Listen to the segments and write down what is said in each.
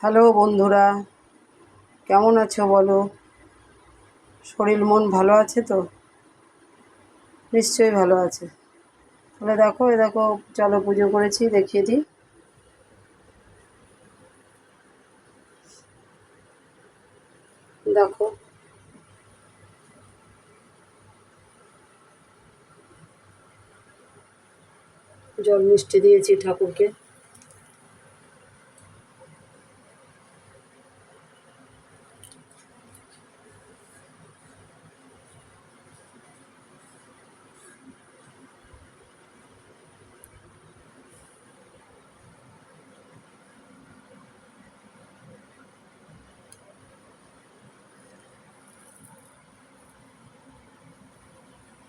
Hello বন্ধুরা, কেমন আছো বলো? শরীর মন ভালো আছে তো? নিশ্চয়ই ভালো আছে। তাহলে দেখো, দেখো, চলো পুজো করেছি, দেখিয়ে দিই। দেখো, জল মিষ্টি দিয়েছি ঠাকুরকে।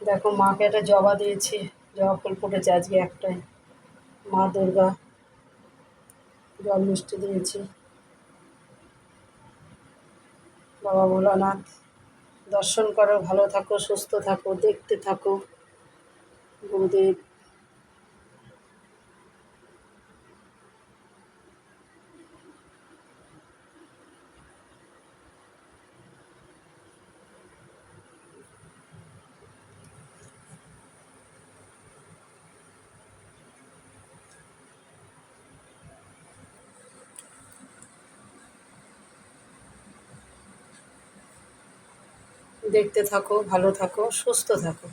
দেখো, মাকে একটা জবা দিয়েছি, জবা ফুল ফুটেছে আজকে একটাই। মা দুর্গা, জল মিষ্টি দিয়েছি। বাবা ভোলানাথ, দর্শন করো, ভালো থাকো, সুস্থ থাকো, দেখতে থাকো। গুরুদেব, দেখতে থাকো, ভালো থাকো, সুস্থ থাকো।